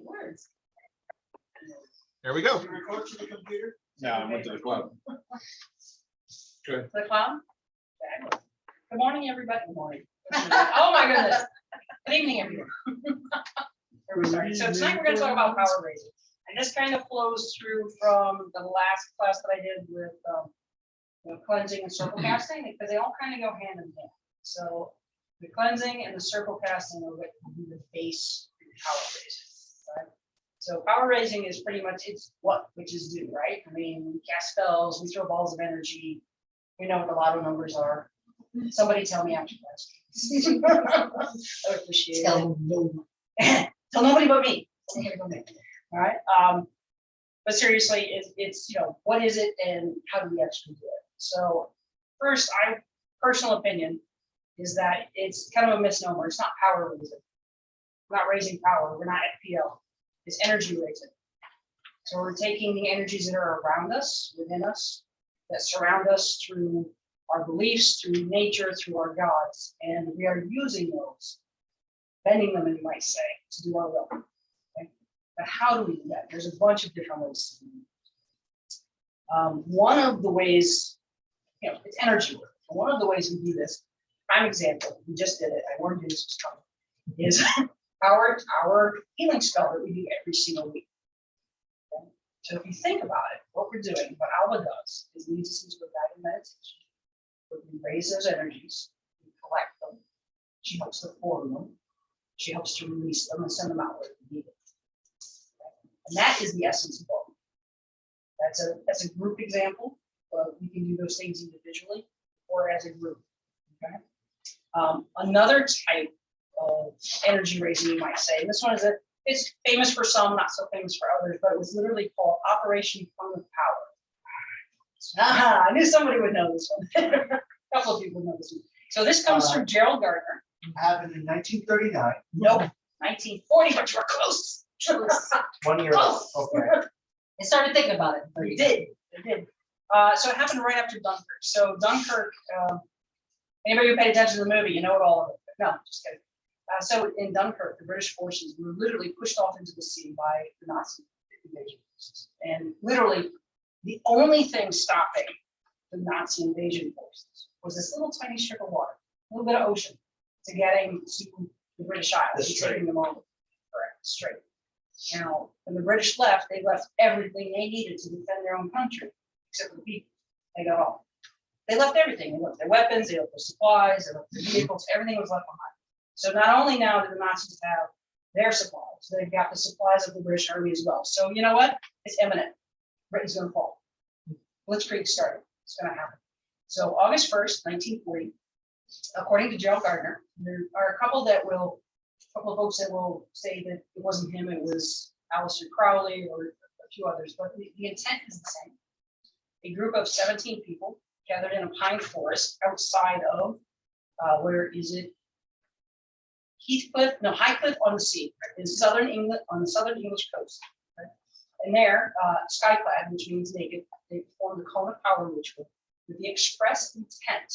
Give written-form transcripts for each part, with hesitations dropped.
Words. There we go. You record to the computer? No, I went to the club. Good. The clown? Good morning, everybody. Good morning. Oh, my goodness. Good evening, everyone. So tonight we're going to talk about power raising. And this kind of flows through from the last class that I did with cleansing and circle casting, because they all kind of go hand in hand. So the cleansing and the circle casting are what will be the base for your power raising. Right? So power raising is pretty much, it's what witches do, right? I mean, we cast spells, we throw balls of energy. We know what the lotto numbers are. Somebody tell me after class. I would appreciate it. Tell nobody but me. Tell nobody but me. All right. But seriously, it's what is it and how do we actually do it? So first, personal opinion is that it's kind of a misnomer. It's not power raising. We're not raising power. We're not FPL. It's energy raising. So we're taking the energies that are around us, within us, that surround us through our beliefs, through nature, through our gods, and we are using those, bending them, you might say, to do our will. Okay? But how do we do that? There's a bunch of different ways to do it. One of the ways, it's energy work. One of the ways we do this, prime example, we just did it, I warned you this was coming, is our healing spell that we do every single week. Okay? So if you think about it, what we're doing, what Alba does, is leads us into a guided meditation. Where we raise those energies, we collect them. She helps to form them. She helps to release them and send them out where we need it. Okay? And that is the essence of what we do. That's a group example, but we can do those things individually or as a group. Okay? Another type of energy raising, you might say, and this one it's famous for some, not so famous for others, but it was literally called Operation Tongue of Power. I knew somebody would know this one. A couple of people know this one. So this comes from Gerald Gardner. Happened in 1939. Nope, 1940, but you're close. 1 year old. Okay. I started thinking about it. It did. So it happened right after Dunkirk. So Dunkirk, anybody who paid attention to the movie, you know it all of it. No, just kidding. So in Dunkirk, the British forces were literally pushed off into the sea by the Nazi invasion forces. And literally, the only thing stopping the Nazi invasion forces was this little tiny strip of water, a little bit of ocean, to getting to the British Isles, and taking them over. Correct, straight. Now, when the British left, they left everything they needed to defend their own country, except for the people. They got all. They left everything. They left their weapons, they left their supplies, they left their vehicles, everything was left behind. So not only now do the Nazis have their supplies, they've got the supplies of the British Army as well. So you know what? It's imminent. Britain's going to fall. Blitzkrieg started. It's going to happen. So August 1st, 1940, according to Gerald Gardner, there are a couple of folks that will say that it wasn't him, it was Aleister Crowley or a few others, but the intent is the same. A group of 17 people gathered in a pine forest outside of, where is it? Highcliffe on the Sea, right, in southern England, on the southern English coast. Right? And there, skyclad, which means naked, they performed the cone of power ritual with the express intent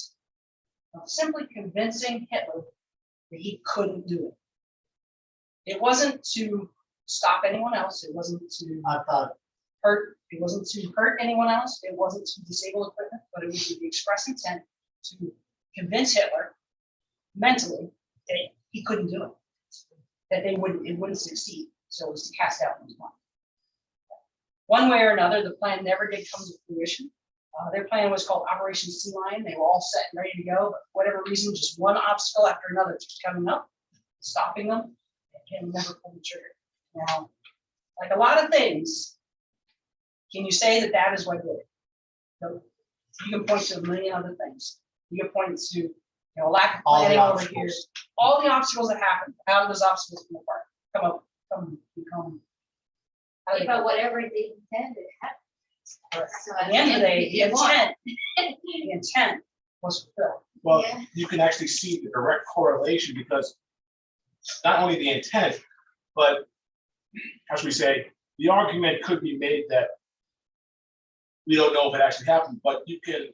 of simply convincing Hitler that he couldn't do it. It wasn't to stop anyone else. It wasn't to hurt. It wasn't to hurt anyone else. It wasn't to disable equipment, but it was with the express intent to convince Hitler mentally that he couldn't do it, that it wouldn't succeed. So it was to cast out his mind. One way or another, the plan never did come to fruition. Their plan was called Operation Sea Lion. They were all set and ready to go, but for whatever reason, just one obstacle after another kept coming up, stopping them, and never pulled the trigger. Now, like a lot of things, can you say that that is what did it? No. You can point to a million other things. You can point to lack of planning over here. All the obstacles that happen, how do those obstacles come apart? Become. But whatever they intended happened. So at the end of the day, the intent was fulfilled. Well, you can actually see the direct correlation because not only the intent, but how should we say, the argument could be made that we don't know if it actually happened, but you can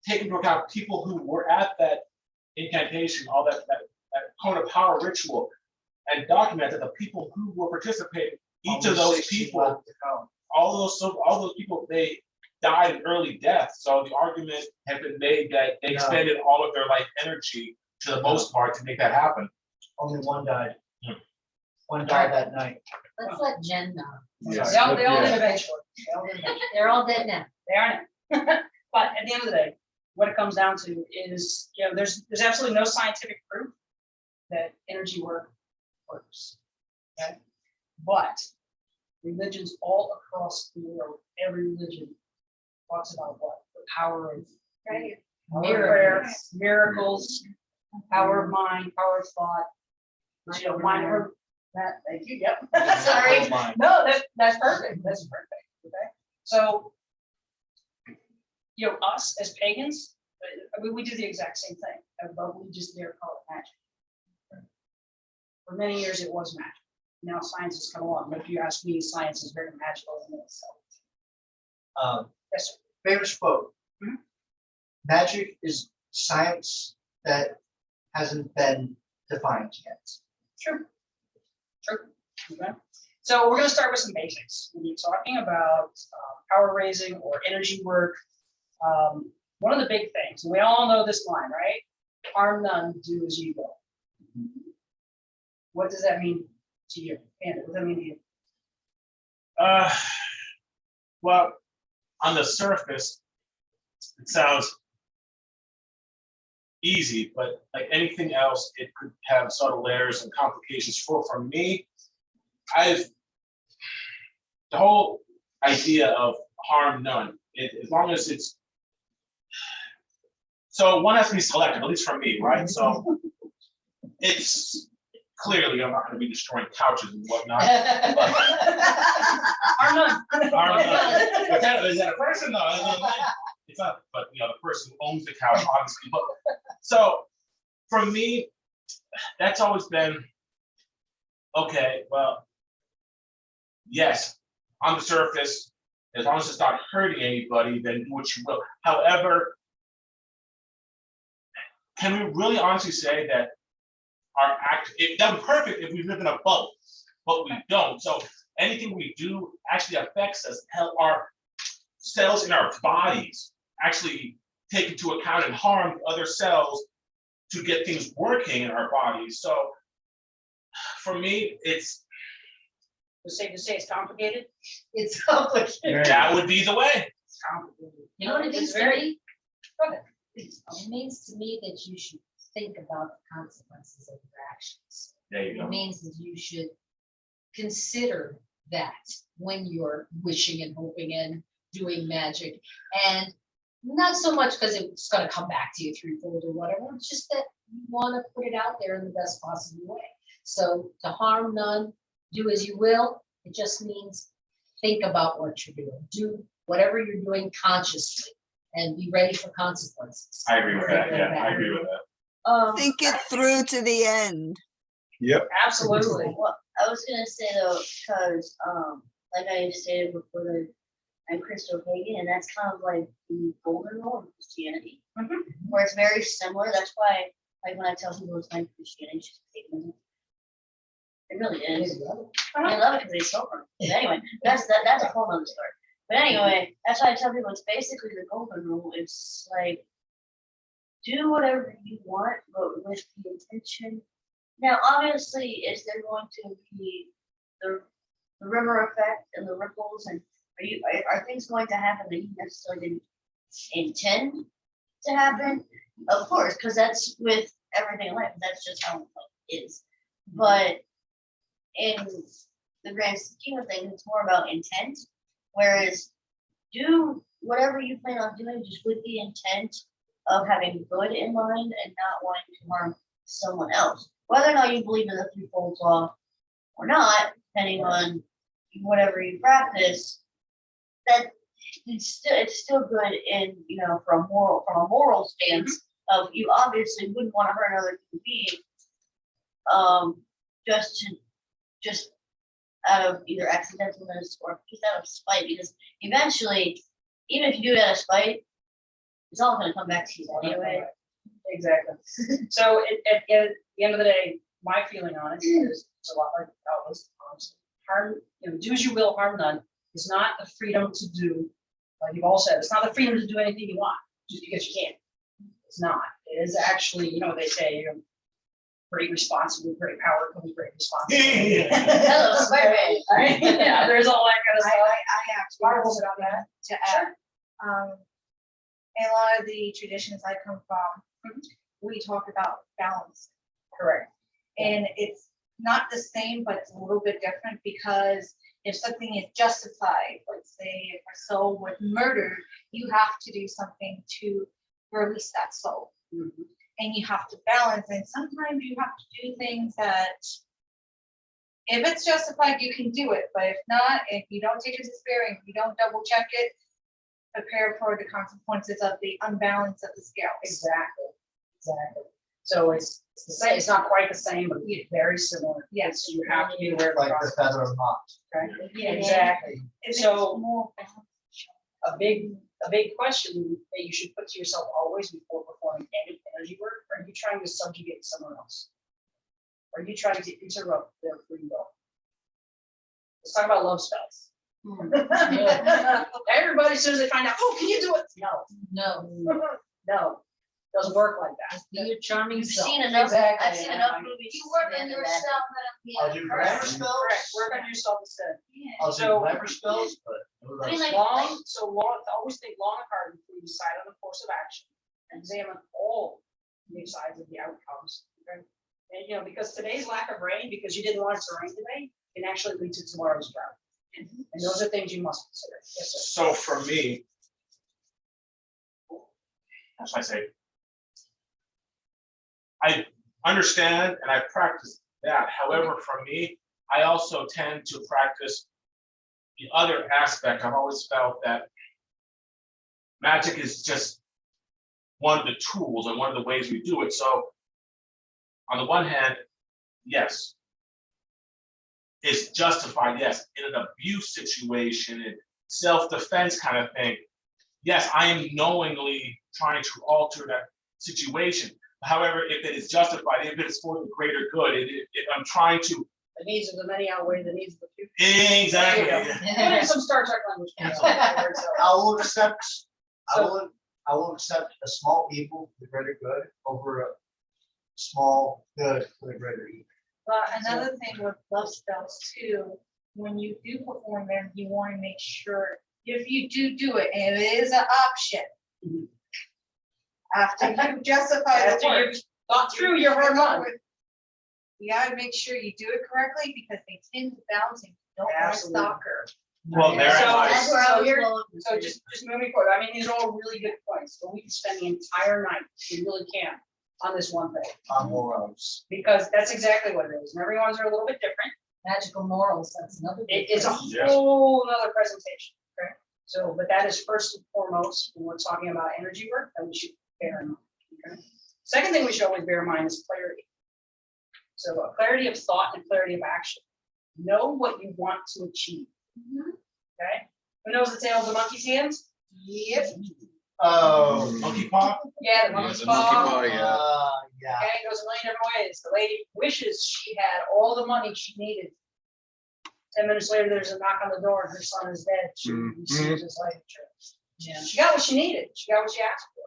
take into account people who were at that incantation, all that cone of power ritual, and document that the people who were participating, each of Only those 60 people, left to come. all those people, they died in early death. So the argument had been made that they No. expended all of their life energy to the most part to make that happen. Only one died. Hmm. One died that night. Let's let Jen know. Yes. They all did eventually. They all did eventually. They're all dead now. They are now. But at the end of the day, what it comes down to is, there's absolutely no scientific proof that energy works. Okay? But religions all across the world, every religion talks about what? The power of Right. power of prayer, miracles, power of mind, power of thought. Mind over that, thank you, yep. Sorry. Oh, my. No, that's perfect, that's perfect, okay? So, us as pagans, we do the exact same thing, but we just dare call it magic. For many years, it was magic. Now science has come along, but if you ask me, science is very magical in itself. Yes, sir. Famous quote. Mhm. Magic is science that hasn't been defined yet. True. Okay. So we're gonna start with some basics. We'll be talking about power raising or energy work. One of the big things, and we all know this line, right? Harm none, do as you will. What does that mean to you? Andrew, what does that mean to you? Well, on the surface, it sounds easy, but like anything else, it could have subtle layers and complications. For me, the whole idea of harm none, as long as it's, so one has to be selective, at least for me, right? So it's clearly, I'm not gonna be destroying couches and whatnot. Harm none. Harm none. Is that a person? No, it's not, but the person who owns the couch, obviously. But so for me, that's always been okay. Well, yes, on the surface, as long as it's not hurting anybody, then do what you will. However, can we really honestly say that our act, that would be perfect if we live in a bubble, but we don't. So anything we do actually affects us, how our cells in our bodies actually take into account and harm other cells to get things working in our bodies. So for me, it's Safe to say it's complicated. It's complicated. that would be the way. It's complicated. You know what it It's means to very- me? Go ahead. It means to me that you should think about the consequences of your actions. There you It go. means that you should consider that when you're wishing and hoping and doing magic. And not so much because it's gonna come back to you threefold or whatever, it's just that you wanna put it out there in the best possible way. So to harm none, do as you will, it just means think about what you're doing. Do whatever you're doing consciously and be ready for consequences. I agree with that. Yeah, I agree with that. Think it through to the end. Absolutely. Well, I was gonna say though, because like I stated before, that I'm Christo pagan, and that's kind of like the golden rule of Christianity, Mhm. where it's very similar. That's why, like when I tell people it's like Christianity, it's just paganism. It really is. I love it because they suffer. But anyway, that's a whole other story. But anyway, that's why I tell people it's basically the golden rule. It's like do whatever you want, but with the intention. Now, obviously, is there going to be the river effect and the ripples, and are things going to happen that you necessarily didn't intend to happen? Of course, because that's with everything in life. That's just how it is. But in the grand scheme of things, it's more about intent. Whereas, do whatever you plan on doing just with the intent of having good in mind and not wanting to harm someone else. Whether or not you believe in the threefold law or not, depending on whatever you practice, that it's still good in from a moral stance of you obviously wouldn't want to hurt another human being, just out of either accidentalness or just out of spite, because eventually, even if you do it out of spite, it's all going to come back to you anyway. Exactly. So at the end of the day, my feeling on it is it's a lot like Elvis, honestly. Harm, do as you will, harm none, is not the freedom to do, like you've all said, it's not the freedom to do anything you want, just because you can. It's not. It is actually, they say, great responsibility, great power comes with great responsibility. Hello, Spider-Man. Right? Yeah, there's all that kind of stuff. I actually Marvel's also about that. to add. In a lot of the traditions I come from, we talk about balance. Correct. And it's not the same, but it's a little bit different because if something is justified, let's say if a soul was murdered, you have to do something to release that soul. Mhm. And you have to balance, and sometimes you have to do things that if it's justified, you can do it, but if not, if you don't take it to spirit, if you don't double check it, prepare for the consequences of the unbalance of the scales. Exactly. So it's the same, it's not quite the same, but it's very similar. Yes. You have to be aware of the Like the process. feather of not. Okay? Yeah. Exactly. It's So- more A big question that you should put to yourself always before performing any energy work, are you trying to subjugate someone else? Are you trying to interrupt their free will? Let's talk about love spells. Everybody, as soon as they find out, oh, can you do it? No, No, doesn't work like that. just be your charming You've self. seen enough, Exactly, I've seen and enough I'm- movies. You work to on be yourself, I'll do grammar spells. Correct, work on yourself instead. I'll do So- grammar spells, but. I mean, like- Always think long and hard before you decide on the course of action. And examine all the sides of the outcomes. Okay? And because today's lack of rain, because you didn't want it to rain today, can actually lead to tomorrow's drought. And those are things you must consider. Yes, sir. So for me, how should I say? I understand and I practice that. However, for me, I also tend to practice the other aspect. I've always felt that magic is just one of the tools and one of the ways we do it. So on the one hand, yes, it's justified. Yes, in an abuse situation, in self-defense kind of thing. Yes, I am knowingly trying to alter that situation. However, if it is justified, if it is for the greater good, if I'm trying to The needs of the many outweigh the needs of the few. exactly. There you go. Put in some Star Trek language. I will accept, I will accept a small evil for the greater good over a small good for the greater evil. But another thing with love spells too, when you do perform them, you want to make sure, if you do it, and it is an option. Mhm. After you justify the After work. you've thought through your hard run. You gotta make sure you do it correctly because they tend to bounce and you don't want a Absolutely. stalker. Well, there So- I That's where I So was here- going. So just moving forward, I mean, these are all really good points, but we can spend the entire night, we really can, on this one thing. On morals. Because that's exactly what it is, and everyone's are a little bit different. Magical morals, that's another. big It's a thing. Yes. whole nother presentation, okay? So, but that is first and foremost, when we're talking about energy work, that we should bear in mind, okay? Second thing we should always bear in mind is clarity. So a clarity of thought and clarity of action. Know what you want to achieve, okay? Who knows the tale of the monkey's hands? Yep. Oh. Monkey paw. Yeah, the Yeah, monkey's the monkey paw. paw, yeah. Yeah. Okay, it goes a million different ways. The lady wishes she had all the money she needed. 10 minutes later, there's a knock on the door and her son is dead. She receives his life insurance. Yeah. She got what she needed. She got what she asked for.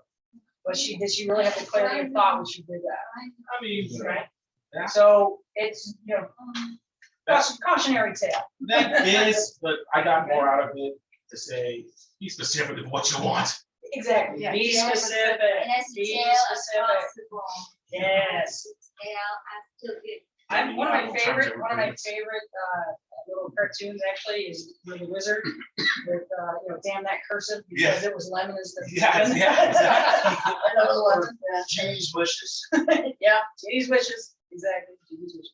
But did she really have the clarity of thought when she did that? I mean, Right? Yeah. So it's, that's cautionary tale. that is, but I got more out of it to say, be specific with what you want. Exactly. Yeah. Be Yeah. specific. And as Be detailed as specific. possible. Yes. Detail as to it. I'm one of my Sometimes favorite, it one of my repeats. favorite little cartoons actually is the Wizard with damn that cursive because it was lemon is the. Yes, yeah, exactly. I know the lemon. Genie's wishes. Yeah, Genie's wishes, exactly. Genie's wishes.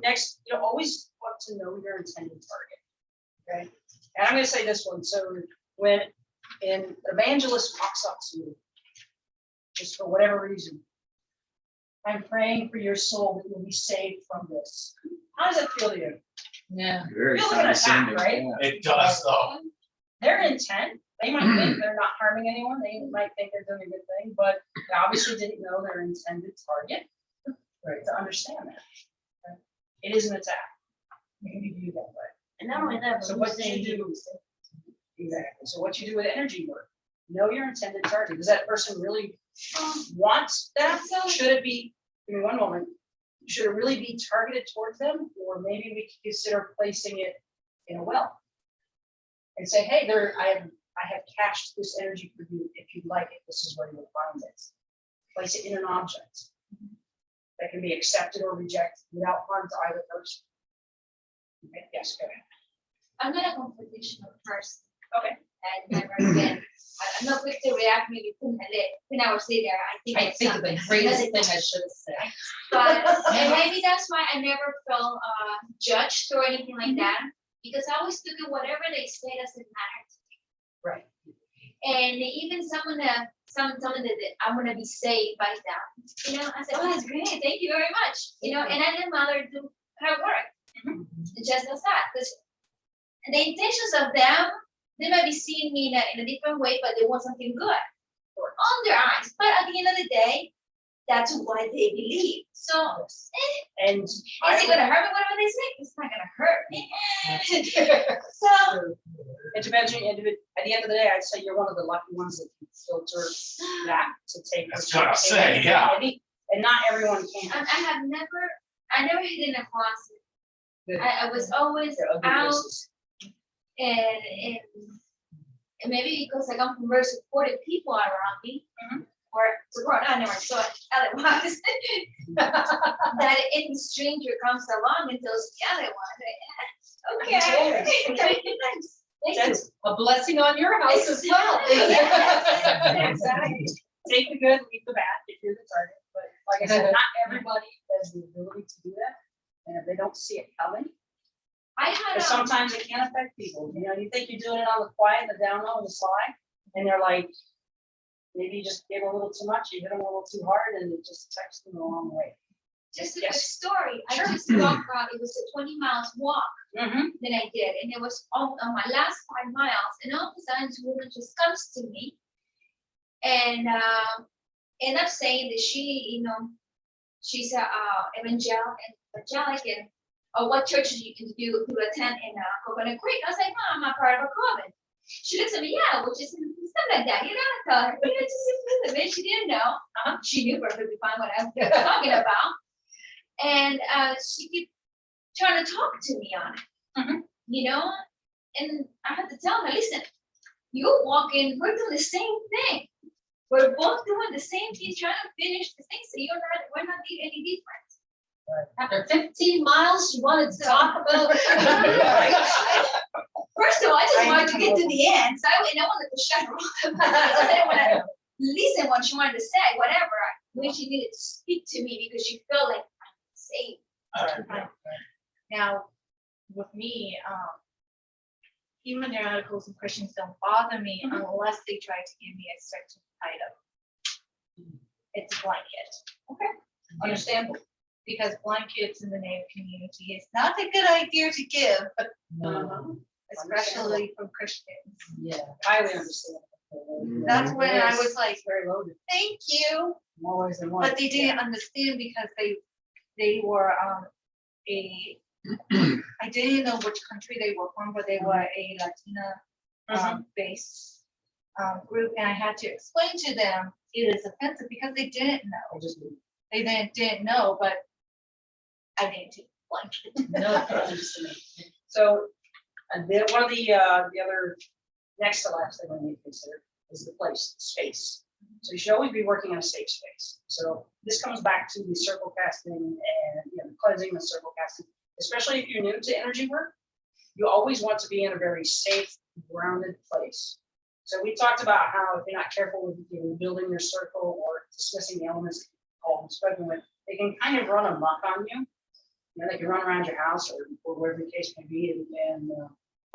Next, always want to know your intended target. Okay, and I'm going to say this one. So when an evangelist walks up to you, just for whatever reason, I'm praying for your soul that you'll be saved from this. How does that feel to you? Yeah. Very Feels like an attack, right? It does though. Their intent, they might think they're not harming anyone, they might think they're doing a good thing, but they obviously didn't know their intended target, Right, to understand that. Right? It is an attack. It can be viewed that way. And not only that, So but what who's do saying you do? Exactly. So what you do with energy work, know your intended target. Does that person really want that? Should it be, give me one moment, should it really be targeted towards them? Or maybe we could consider placing it in a well? And say, hey, I have cached this energy for you. If you'd like it, this is where you'll find it. Place it in an object that can be accepted or rejected without harm to either person. Okay, yes, go ahead. I'm not a confrontational person. Okay. I've never been. I'm not quick to react maybe 10 hours later. I think of the greatest thing I should have said. But and maybe that's why I never felt judged or anything like that, because I always took it whatever they say doesn't matter. Right. And even someone that I'm gonna be saved by that, you know, I said, oh, that's great, thank you very much, you know, and I let mother do her work, just as that, because the intentions of them, they might be seeing me in a different way, but they want something good on their eyes. But at the end of the day, that's what they believe. So, And is it gonna hurt me? Whatever they say, it's not gonna hurt me. So. it depends on your individual. At the end of the day, I'd say you're one of the lucky ones that can filter that to take. That's what I was saying, yeah. And not everyone can. I never hid in a closet. Good. I was always There are other out, places. and maybe because I come from very supportive people around me, or support, I never saw it otherwise. That any stranger comes along and tells me otherwise, okay. Thank you. That's A blessing on your house as well. exactly. Take the good, leave the bad if you're the target. But like I said, not everybody has the ability to do that. And if they don't see it coming, I had because sometimes it can affect people. You know, you think you're doing it on the quiet, the down low, and the slide, and they're like, maybe you just gave a little too much, you hit them a little too hard, and it just affects them the wrong way. just a quick Yes. story. Sure. I just walked out. It was a 20 miles walk Mm-hmm. that I did, and it was on my last 5 miles. And all of a sudden, this woman just comes to me and end up saying that she, you know, she's a evangelic, and what church do you attend in Coconut Creek? I was like, oh, I'm a part of a coven. She looks at me, yeah, which is stuff like that, you know. I tell her, you know, just a bit. She didn't know. She knew perfectly fine what I was talking about, and she kept trying to talk to me on it, you know. And I had to tell her, listen, you're walking, we're doing the same thing. We're both doing the same thing, trying to finish the thing, so we're not any different. After 15 miles, you wanted to talk about. First of all, I just wanted to get to the end, so I wanted to shut her off. I didn't want to listen what she wanted to say, whatever, when she needed to speak to me because she felt like I'm safe. Now, with me, human radicals and Christians don't bother me unless they try to give me a certain item. It's a blanket. Understandable. Because blankets in the Native community is not a good idea to give, No, especially from Christians. yeah. Highly understandable. That's when I was like, It's very loaded, thank you, more ways than one. but they didn't understand because they were I didn't know which country they were from, but they were a Latina based group, and I had to explain to them it is offensive because they didn't know. They didn't know, but I didn't take blanket. No, so, one of the other, next to last thing we need to consider is the place, space. So you should always be working in a safe space. So this comes back to the circle casting and, you know, cleansing the circle casting, especially if you're new to energy work. You always want to be in a very safe, grounded place. So we talked about how if you're not careful with, you know, building your circle or dismissing the elements called spoken with, they can kind of run amok on you. You know, they can run around your house or whatever the case may be and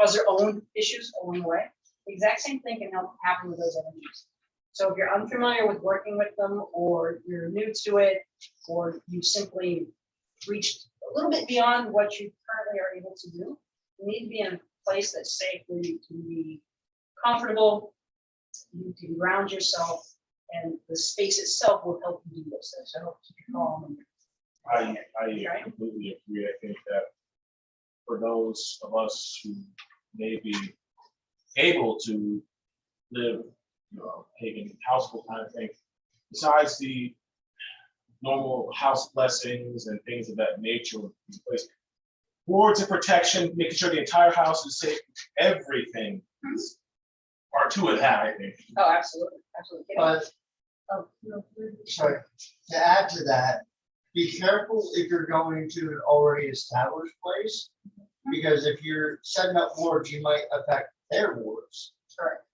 cause their own issues along the way. The exact same thing can happen with those energies. So if you're unfamiliar with working with them, or you're new to it, or you simply reached a little bit beyond what you currently are able to do, you need to be in a place that's safe where you can be comfortable, you can ground yourself, and the space itself will help you do those things. So help keep you calm and I completely agree. I think that for those of us who may be able to live, pagan household kind of thing, besides the normal house blessings and things of that nature in place, boards of protection, making sure the entire house is safe, everything is part two of that, I think. Oh, absolutely, absolutely. But, Oh, no, sorry, to add to that, be careful if you're going to an already established place. Because if you're setting up wards, you might affect their wards. Correct.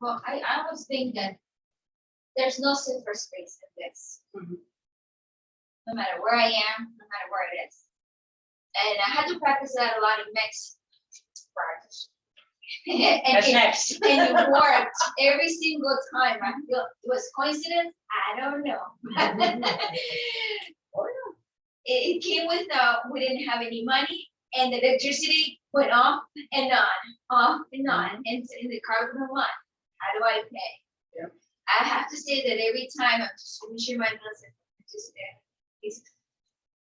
Well, I always think that there's no safer space in this. Mhm. No matter where I am, no matter where it is. And I had to practice that a lot in Mexico. Practice. That's next. And it worked every single time. I feel it was coincidence. I don't know. It came with we didn't have any money, and the electricity went off and on, and the car wouldn't run. How do I pay? Yep. I have to say that every time I'm just finishing my bills, and just it's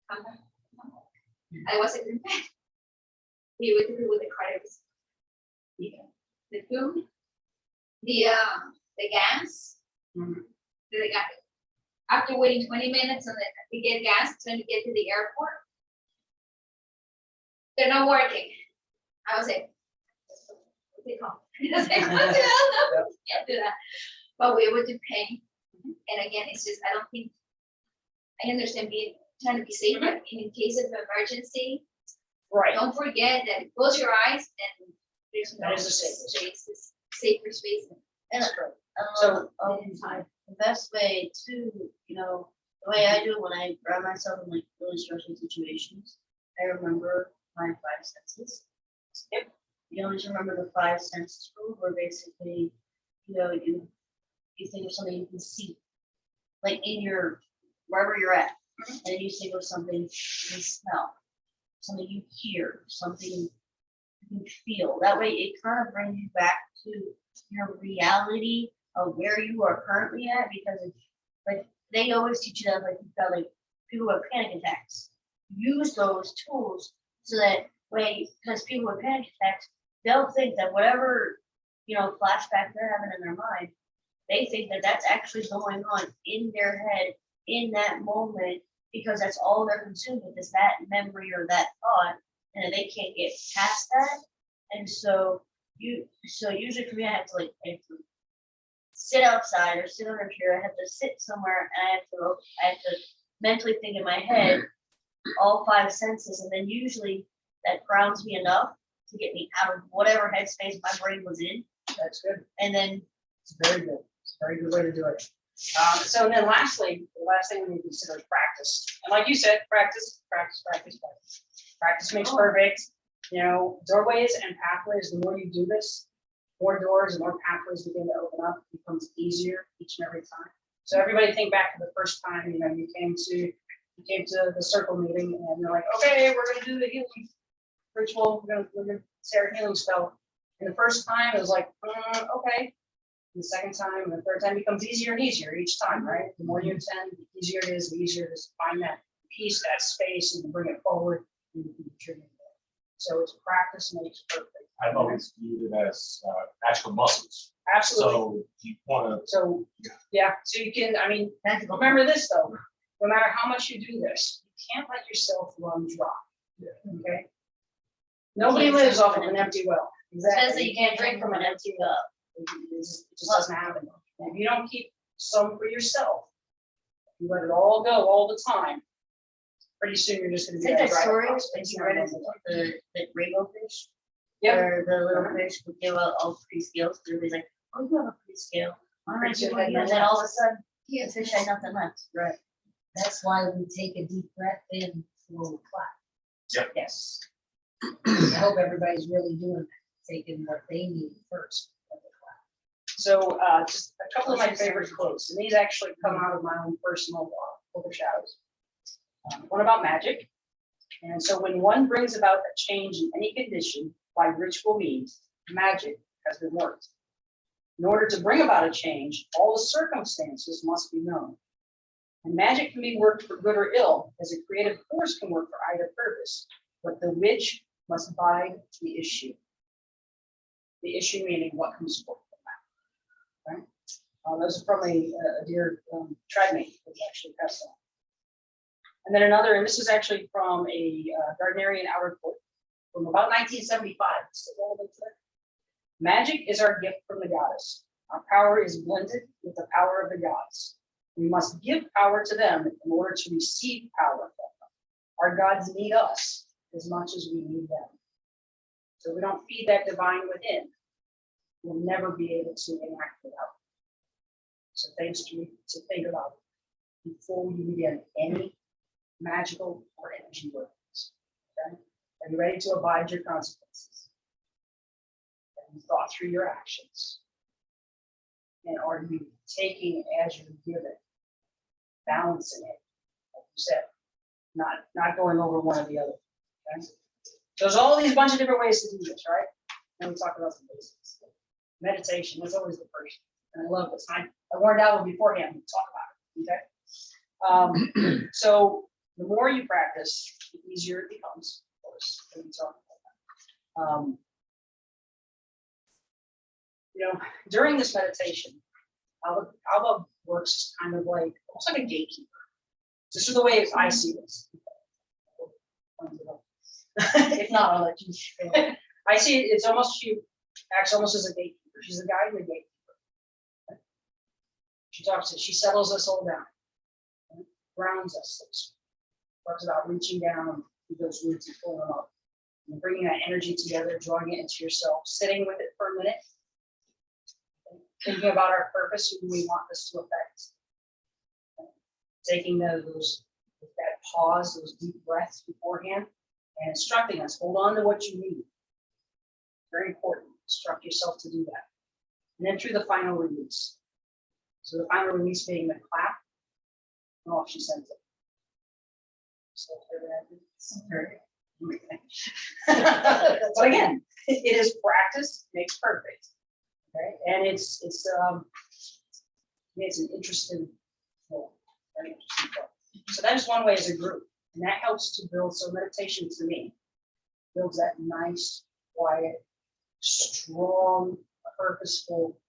come back. I wasn't in bed. We went through with the credit. The food, the gas, the gas. After waiting 20 minutes and then to get gas, trying to get to the airport, they're not working. I was like, what they call? I was like, what the hell? Can't do that. But we were able to pay. And again, it's just, I don't think, I understand trying to be safe, but in case of emergency, Right. don't forget that close your eyes and there's no That is a safer space, safer space. And So- the best way to, the way I do it when I ground myself in like really stressful situations, I remember my 5 senses. Yep. You always remember the 5 senses rule, where basically, you think of something you can see, like in your, wherever you're at, and then you think of something you can smell, something you hear, something you feel. That way it kind of brings you back to your reality of where you are currently at, because it's like they always teach you that, like you've got like people who have panic attacks. Use those tools so that way, because people with panic attacks, they'll think that whatever flashback they're having in their mind, they think that that's actually going on in their head in that moment, because that's all they're consumed with is that memory or that thought, and they can't get past that. And so usually for me, I have to sit outside or sit on a chair. I have to sit somewhere, and I have to mentally think in my head all 5 senses, and then usually that grounds me enough to get me out of whatever headspace my brain was in. That's good. And then It's very good. It's a very good way to do it. So then lastly, the last thing we need to consider is practice. And like you said, practice. Practice makes perfect. Doorways and pathways, the more you do this, more doors and more pathways begin to open up, it becomes easier each and every time. So everybody think back to the first time, you came to the circle meeting and you're like, okay, we're gonna do the healing ritual, we're gonna say our healing spell. And the first time it was like, okay. And the second time and the third time becomes easier and easier each time, right? The more you attend, the easier it is to find that peace, that space, and to bring it forward and to contribute. So it's practice makes perfect. I've always viewed it as magical muscles. Absolutely. So you want to, So, yeah, so you can, remember this though, no matter how much you do this, you can't let yourself run dry. Okay? Nobody lives off of an empty well. says that you can't drink from an empty cup. It just doesn't happen. If you don't keep some for yourself, you let it all go all the time, pretty soon you're just gonna Is be. it that right story across. that you read the rainbow fish? Yep. Where the little fish would give out all 3 scales, everybody's like, oh, you have a 3 scale. All right, Pretty soon and had then all of a sudden, the Yes. fish had nothing left. Right, That's why we take a deep breath in before we clap. yes. I hope everybody's really doing that, taking what they need first. before they clap. So just a couple of my favorite quotes, and these actually come out of my own personal book of shadows. One about magic. And so when one brings about a change in any condition by ritual means, magic has been worked. In order to bring about a change, all the circumstances must be known. And magic can be worked for good or ill, as a creative force can work for either purpose, but the witch must abide the issue. The issue meaning what comes forth from that, right? Those are from a dear tridemate that was actually passed on. And then another, and this is actually from a Gardnerian outer court from about 1975. Still relevant today. Magic is our gift from the goddess. Our power is blended with the power of the gods. We must give power to them in order to receive power from them. Our gods need us as much as we need them. So if we don't feed that divine within, we'll never be able to enact it out. So things to think about before we begin any magical or energy workings. Okay? Are you ready to abide your consequences? Have you thought through your actions? And are you taking as you're given, balancing it, like you said, not going over one or the other? Okay? So there's all these bunch of different ways to do this, right? And we talk about some basics. Meditation is always the first. And I love this. I warned out beforehand to talk about it. Okay. So the more you practice, the easier it becomes. Of course, when we talk about that. During this meditation, Alba works kind of like almost like a gatekeeper. This is the way I see this. If not, I'll let you. I see it. It's almost she acts almost as a gatekeeper. She's a guide and a gatekeeper. She she settles us all down, grounds us. Talks about reaching down to those roots and pulling them up, and bringing that energy together, drawing it into yourself, sitting with it for a minute, thinking about our purpose, who we want this to affect, taking that pause, those deep breaths beforehand, and instructing us, hold on to what you need. Very important. Instruct yourself to do that. And then through the final release. So the final release being the clap, and off she sends it. So but again, it is practice makes perfect. Okay, and it's an interesting role. Very interesting role. So that is one way as a group, and that helps to build. So meditation to me builds that nice, quiet, strong, purposeful,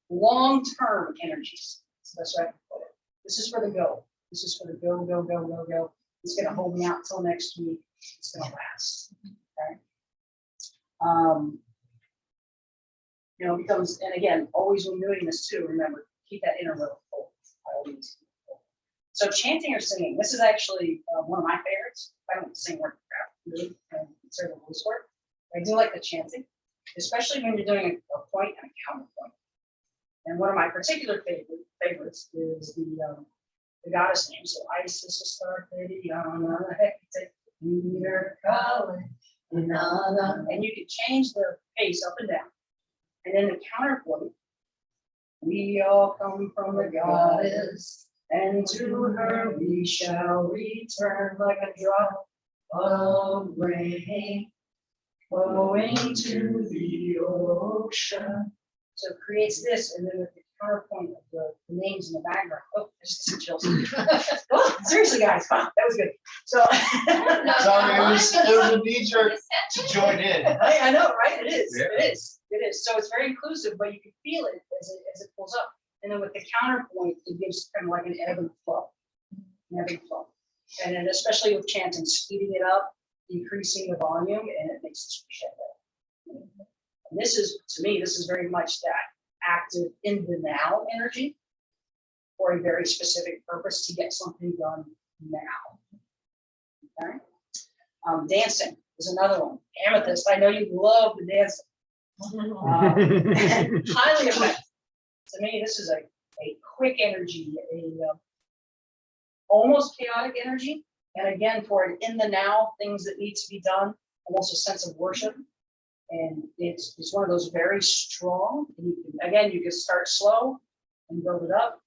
long-term energies. So that's right. This is for the go. This is for the go, go, go, go, go. It's going to hold me out till next week. It's going to last. Okay. Becomes, and again, always when doing this too, remember, keep that inner row full. Always. So chanting or singing, this is actually one of my favorites. I don't sing work really, sort of voice work. I do like the chanting, especially when you're doing a point and a counterpoint. And one of my particular favorites is the goddess name. So Isis started, and you can change the pace up and down. And then the counterpoint, we all come from the goddess, and to her we shall return like a drop of rain flowing to the ocean. So it creates this, and then with the counterpoint of the names in the background. Oh, there's some chills. Oh, seriously, guys, wow, that was good. So, So it was a knee-jerk to join in. I know, right? It is. Yeah. It is. It is. So it's very inclusive, but you can feel it as it pulls up. And then with the counterpoint, it gives kind of like an ebb and flow. And then especially with chanting, speeding it up, decreasing the volume, and it makes it crescendo. And this is, to me, this is very much that active in the now energy for a very specific purpose to get something done now. Okay. Dancing is another one. Amethyst, I know you love the dancing. Highly effective. To me, this is a quick energy, almost chaotic energy. And again, for an in the now, things that need to be done, almost a sense of worship. And it's one of those very strong. And you can start slow and build it up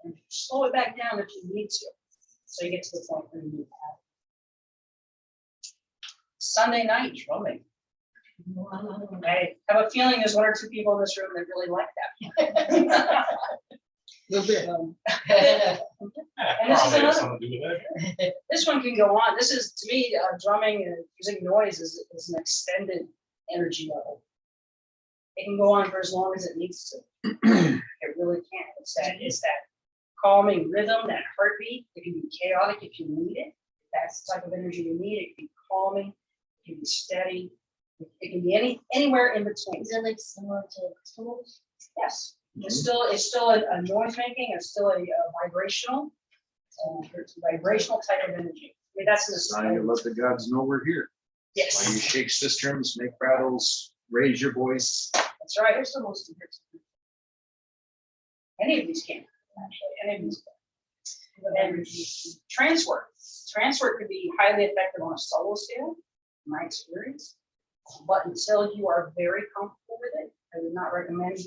and slow it back down if you need to. So you get to the point where you need that. Sunday night drumming. I have a feeling there's one or two people in this room that really like that. Little bit. Yeah, And this is probably has another- something to do with it. This one can go on. This is, to me, drumming and using noise is an extended energy level. It can go on for as long as it needs to. It really can. It's that calming rhythm, that heartbeat. It can be chaotic if you need it. If that's the type of energy you need. It can be calming, it can be steady. It can be anywhere in between. Is it like similar to crystals? Yes, it's still a noise making, it's still a vibrational type of energy. I mean, that's the Sign to let the gods know we're here. Why you yes, shake cisterns, make rattles, raise your voice. that's right. There's the most important. Any of these can, actually, any of these. Can. And trance work could be highly effective on a solo scale, in my experience. But until you are very comfortable with it, I would not recommend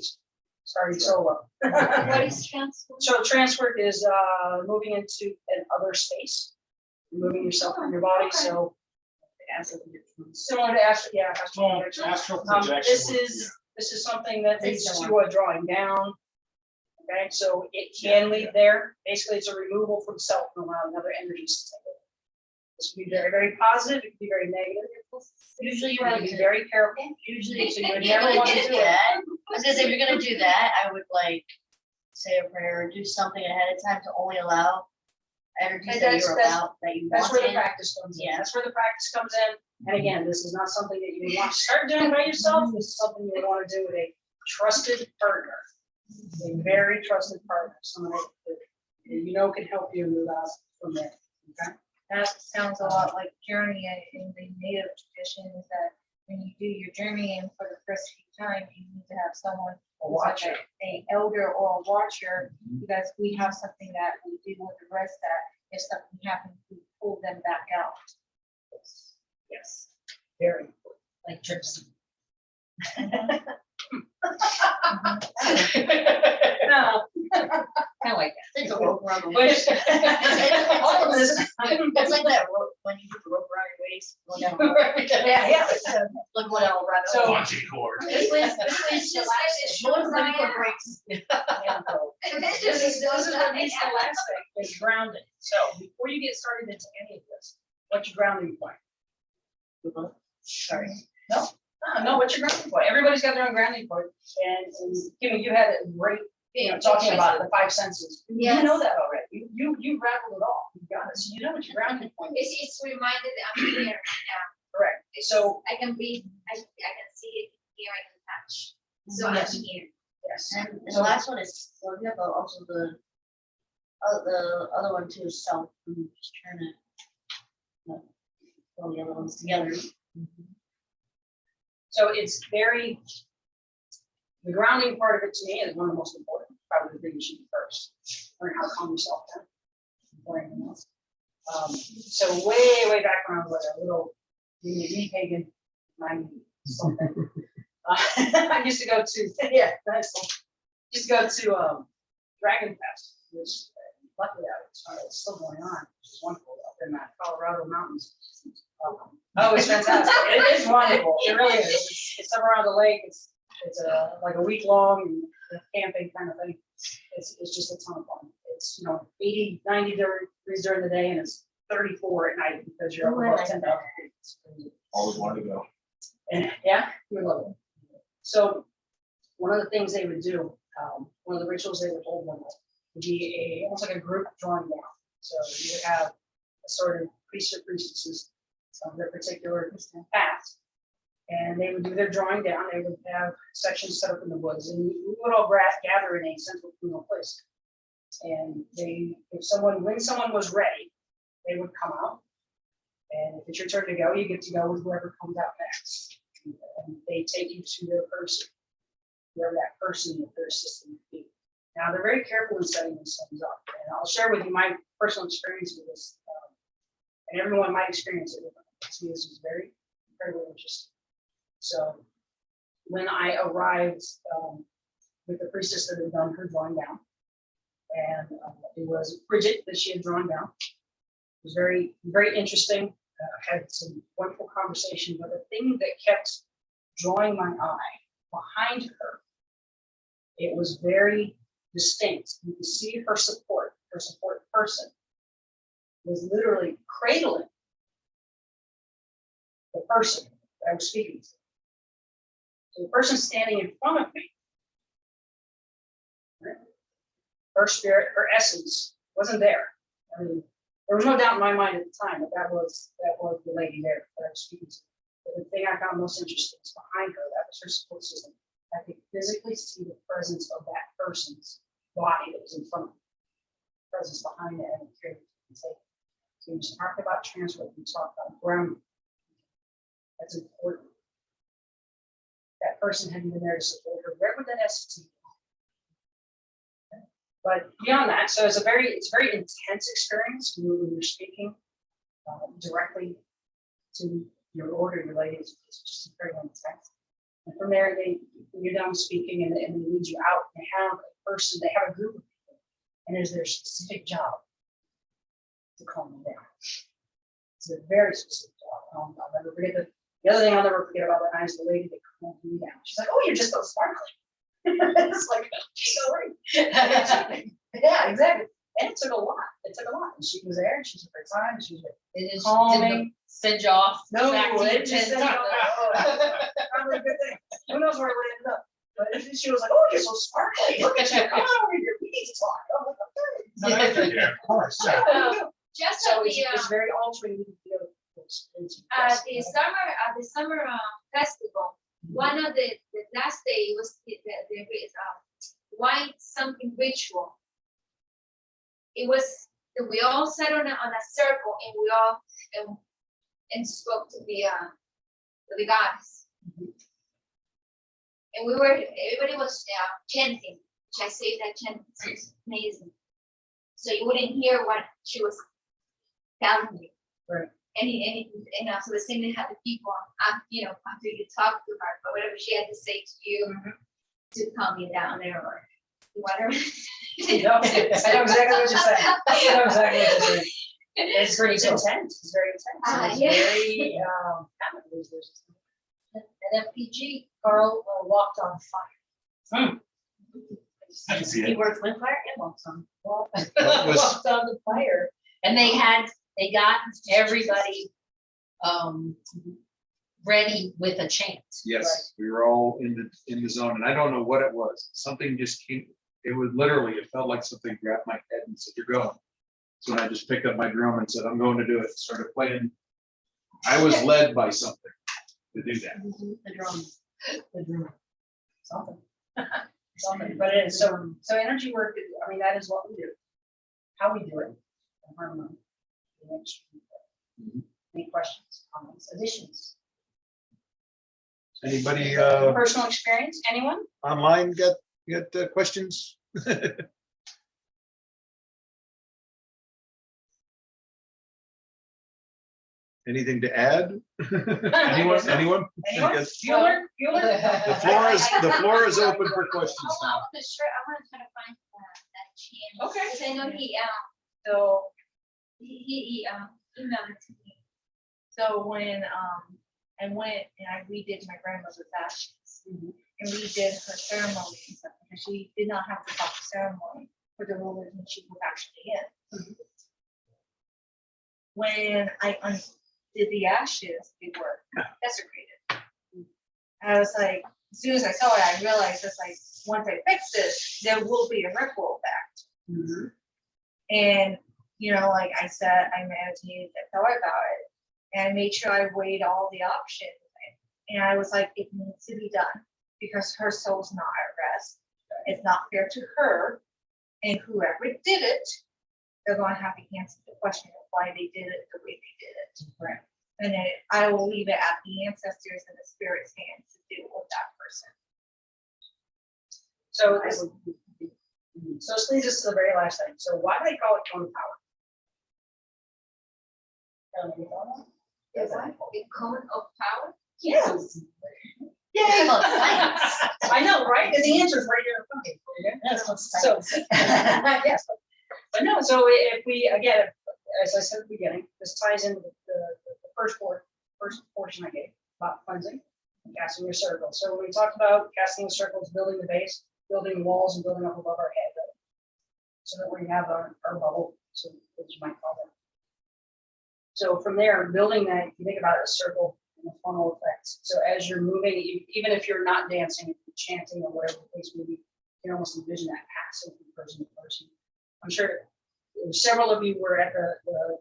starting solo. What is transfer? So trance work is moving into an other space, moving yourself from your body. Okay. So similar to astral, yeah, astral Well, projection. astral projection. This is something that It's leads similar. to a drawing down. Okay, so it can lead there. Basically, it's a removal from self and allowing other energies to take over. This can be very, very positive. It can be very negative. Usually You you have want to be to, very careful. usually So if you would you're never gonna want to do do it. that, I was gonna say, if you're gonna do that, I would like say a prayer, or do something ahead of time to only allow energies And that that's- you're that's- allowed, that you That's want where the in. practice comes in. Yeah. That's where the practice comes in. And again, this is not something that you would want to start doing by yourself. This is something you would want to do with a trusted partner, a very trusted partner, someone that you know can help you move out from there. Okay? That sounds a lot like journey in the native traditions, that when you do your journeying for the first few times, you need to have someone, A watcher. a elder or a watcher, because we have something that we do with the rest, that if something happens, we pull them back out. Yes. Very. Like trips. No. Kind of like It's a rope around the Which, waist. all of this. It's like that rope, when you put the rope around your waist, going down, the rope. Yeah. Like what else, right? So- Bungee cord. This was just What if the cord breaks? This is what needs the last thing, is grounding. So before you get started into any of this, what's your grounding point? Sorry. No, what's your grounding point? Everybody's got their own grounding point. And Kimmy, you had a great, talking about the five senses. You know that already. You rattled it all. You got it. So you know what your grounding point is. It's reminded that I'm here now. Correct. So, I can breathe, I can see it, hear, I can touch. So I'm here. yes. And the last one is, well, you have also the other one too is self, and just trying to pull the other ones together. So it's very, the grounding part of it to me is one of the most important, probably the thing you should do first. Learn how to calm yourself down before anything else. So way back when I was like a little wee pagan, 90 something. I used to go to, yeah, that's, used to go to Dragon Fest, which luckily it's still going on, which is wonderful up in the Colorado mountains. Oh, it's fantastic. It is wonderful. It really is. It's somewhere around the lake. It's like a week long camping kind of thing. It's just a ton of fun. It's, 80, 90 degrees during the day and it's 34 at night because you're up above 10,000 feet. It's crazy. Always wanted to go. And yeah, you would love it. So one of the things they would do, one of the rituals they would hold them would be almost like a group drawing down. So you would have a sort of priest or priestesses of their particular path. And they would do their drawing down. They would have sections set up in the woods and we would all gather in a central communal place. And when someone was ready, they would come out. And if it's your turn to go, you get to go with whoever comes out next. And they take you to their person, whoever that person with their system would be. Now, they're very careful in setting these things up. And I'll share with you my personal experience with this. And everyone might experience it. To me, this was very, incredibly interesting. So when I arrived with the priestess that had done her drawing down, and it was Bridget that she had drawn down. It was very, very interesting. Had some wonderful conversation, but the thing that kept drawing my eye behind her, it was very distinct. You can see her support person was literally cradling the person that I was speaking to. So the person standing in front of me, right, her spirit, her essence wasn't there. I mean, there was no doubt in my mind at the time that was the lady there that I was speaking to. But the thing I found most interesting is behind her, that was her support system. I could physically see the presence of that person's body that was in front of me. Presence behind it and carried it. So you just talked about transfer, you talked about grounding. That's important. That person hadn't been there to support her. Where would that essence be? But beyond that, so it's a very intense experience when you're speaking directly to your order, your lady. It's just very intense. And from there, when you're done speaking and they lead you out, they have a person, they have a group of people, and it is their specific job to calm them down. It's a very specific job. I'll never forget the other thing I'll never forget about that night is the lady that calmed me down. She's like, "Oh, you're just so sparkly." It's like, sorry. Yeah, exactly. And it took a lot. It took a lot. And she was there, and she took her time, and she was It is, calming. didn't send you off. No, back to your it just tent. probably a good thing. Who knows where it would end up? But she was like, "Oh, you're so sparkly. Look at you. Come on over here. We need to talk." I'm like, "Okay." Yeah, of course, yeah. Just So at it's very altering. the summer festival, one of the last day was there is wine something ritual. It was we all sat on a circle and we all and spoke to the goddess. And everybody was chanting, which I say that chanting is amazing. So you wouldn't hear what she was telling you. Right. And also the same thing had the people, after you talk to her, but whatever she had to say to you to calm you down there or whatever. I know exactly what you're saying. I know exactly what you're saying. It's pretty intense. It's very intense. It's Yeah. very At FPG, Carl walked on fire. I can see He it. worked with fire and walked on. was- Walked on the fire. And they got everybody ready with a chant. Yes, we were all in the zone, and I don't know what it was. Something just came. It was literally, it felt like something grabbed my head and said, "You're going." So I just picked up my drum and said, "I'm going to do it." Started playing. I was led by something to do that. The drums. The drum. Something. Something, but it is, so energy work, I mean, that is what we do. How we do it. Any questions, comments, additions? Anybody Personal experience, anyone? online got questions? Anything to add? Anyone? Anyone? I guess Bueller? Bueller? The floor is open for questions I now. want to try to find that chant. Okay. Because I know So, he emailed it to me. So when I went and I redid my grandmother's ashes and redid her ceremony and stuff, because she did not have the proper ceremony for the religion she was actually in. When I undid the ashes, they were desecrated. I was like, as soon as I saw it, I realized it's like, once I fix this, there will be a ripple effect. And, like I said, I meditated, I thought about it, and I made sure I weighed all the options. And I was like, it needs to be done because her soul's not at rest. It's not fair to her. And whoever did it, they're going to have to answer the question of why they did it the way they did it. Right. And then I will leave it at the ancestors and the spirit's hands to deal with that person. so this leads us to the very last thing. So why do they call it cone power? The cone of power. Yes. Come on, science. I know, right? And the answer is right there in front of you. That's what So, yes, but no, so if we, again, as I said at the beginning, this ties in with the first portion I gave about cleansing and casting your circle. So when we talked about casting the circles, building the base, building walls and building up above our head, So that we have our bubble, so as you might call it. So from there, building that, you think about a circle and the funnel effects. So as you're moving, even if you're not dancing, if you're chanting or whatever the case may be, you can almost envision that passing from person to person. I'm sure several of you were at the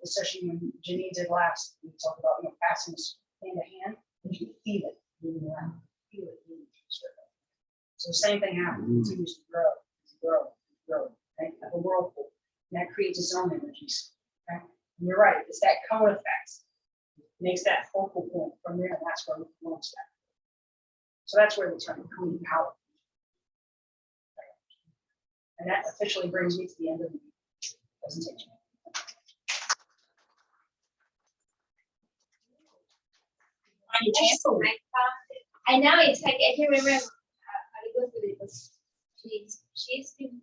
session when Janine did last. We talked about, passing this hand to hand, and you can feel it moving around, feel it moving through the circle. So the same thing happens, it continues to grow, right? Like a whirlpool, and that creates its own energies. Okay? And you're right, it's that cone effect. Makes that focal point from there, and that's where we launch that. So that's where the term cone power. And that officially brings me to the end of the presentation. I know it's like I can remember. I go through it because she's been.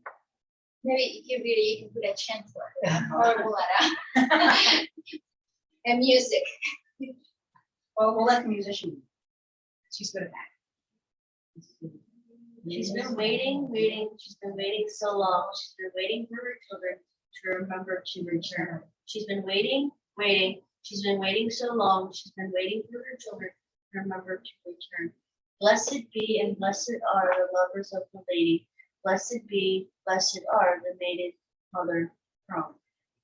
Maybe if you really you can put a chant for it. And music. Well, we'll let the musician. She's good at that. She's been waiting, she's been waiting so long, she's been waiting for her children to remember to return. She's been waiting, she's been waiting so long, she's been waiting for her children to remember to return. Blessed be and blessed are the lovers of the lady. Blessed be, blessed are the maiden mother throne.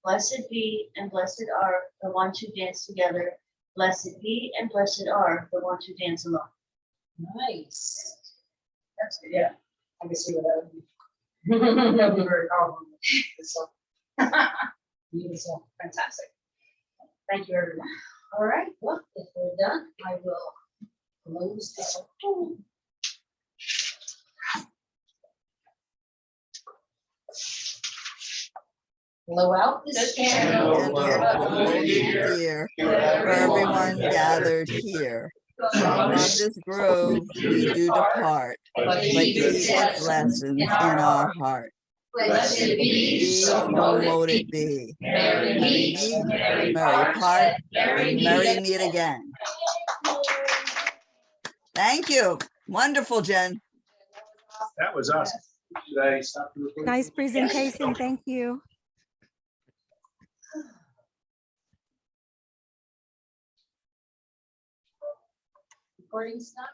Blessed be and blessed are the ones who dance together. Blessed be and blessed are the ones who dance alone. Nice. That's good, yeah. I can see what that would be. That would be very powerful. So, beautiful, fantastic. Thank you, everyone. All right, well, if we're done, I will close this. Blow out this candle. And hold it dear for everyone gathered here. From this grove we do depart, but keep its lessons in our heart. Blessed be, So mote it be. Merry meet, merry part, and merry meet again. Thank you. Wonderful, Jen. That was awesome. Should I stop the recording? Nice presentation. Thank you. Recording stop.